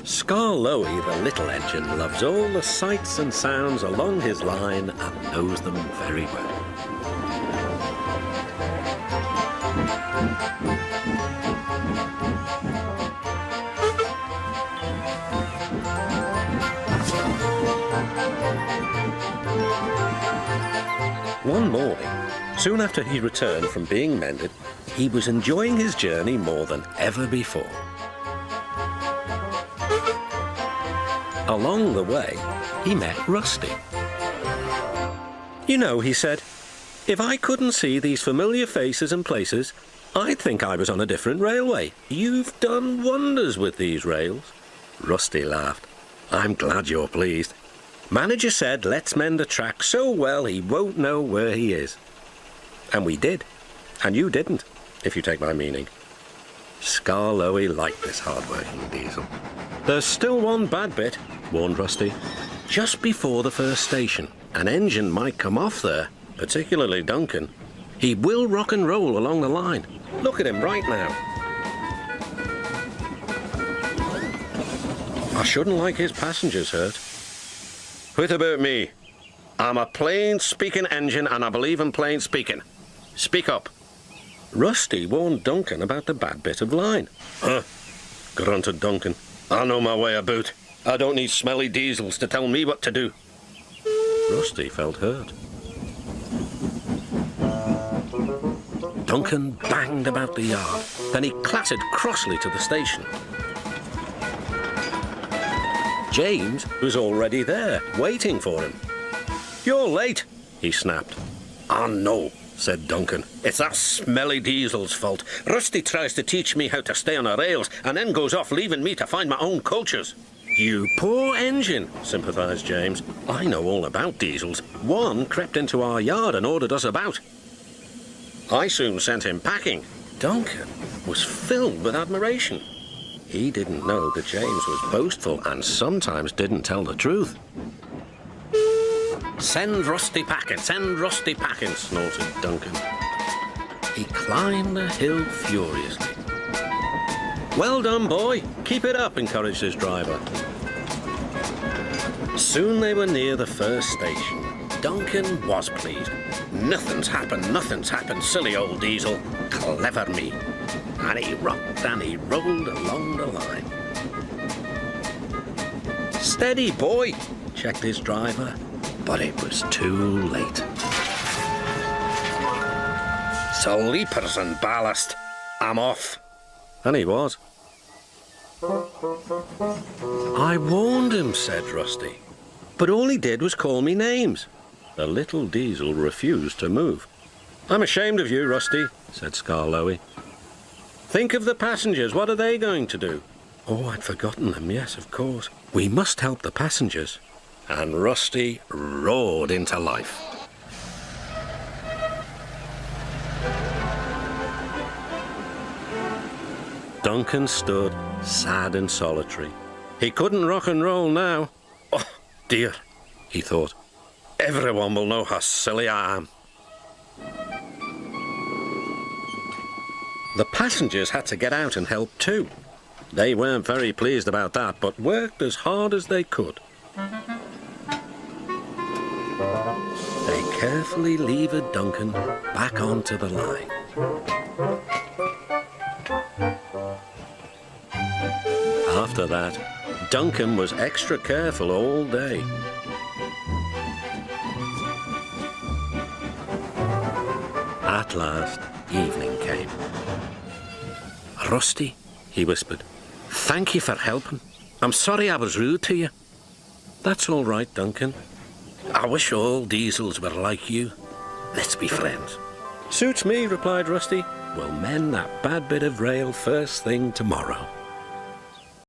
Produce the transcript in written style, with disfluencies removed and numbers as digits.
Skarloey, the little engine, loves all the sights and sounds along his line and knows them very well. One morning, soon after he returned from being mended, he was enjoying his journey more than ever before. Along the way, he met Rusty. "You know," he said, "if I couldn't see these familiar faces and places, I'd think I was on a different railway. You've done wonders with these rails." Rusty laughed. "I'm glad you're pleased. Manager said let's mend the track so well he won't know where he is. And we did. And you didn't, if you take my meaning." Skarloey liked this hard-working diesel. "There's still one bad bit," warned Rusty. "Just before the first station, an engine might come off there, particularly Duncan. He will rock and roll along the line. Look at him right now. I shouldn't like his passengers hurt." "What about me? I'm a plain-speaking engine and I believe in plain speaking. Speak up." Rusty warned Duncan about the bad bit of line. "Huh," grunted Duncan. "I know my way about. I don't need smelly diesels to tell me what to do." Rusty felt hurt. Duncan banged about the yard. Then he clattered crossly to the station. James was already there, waiting for him. "You're late," he snapped. "Oh, no," said Duncan. "It's that smelly diesel's fault. Rusty tries to teach me how to stay on the rails and then goes off leaving me to find my own cultures." "You poor engine," sympathised James. "I know all about diesels. One crept into our yard and ordered us about. I soon sent him packing." Duncan was filled with admiration. He didn't know that James was boastful and sometimes didn't tell the truth. "Send Rusty packing, send Rusty packing," snorted Duncan. He climbed the hill furiously. "Well done, boy. Keep it up," encouraged his driver. Soon they were near the first station. Duncan was pleased. Nothing's happened, silly old diesel. Clever me." And he rocked and he rolled along the line. "Steady, boy," checked his driver, but it was too late. "Sleepers and ballast. I'm off." And he was. "I warned him," said Rusty, "but all he did was call me names." The little diesel refused to move. "I'm ashamed of you, Rusty," said Skarloey. "Think of the passengers. What are they going to do?" "Oh, I'd forgotten them. Yes, of course. We must help the passengers." And Rusty roared into life. Duncan stood sad and solitary. He couldn't rock and roll now. "Oh, dear," he thought. "Everyone will know how silly I am." The passengers had to get out and help too. They weren't very pleased about that, but worked as hard as they could. They carefully levered Duncan back onto the line. After that, Duncan was extra careful all day. At last, evening came. "Rusty," he whispered, "thank you for helping. I'm sorry I was rude to you." "That's all right, Duncan. I wish all diesels were like you. Let's be friends." "Suits me," replied Rusty. "We'll mend that bad bit of rail first thing tomorrow."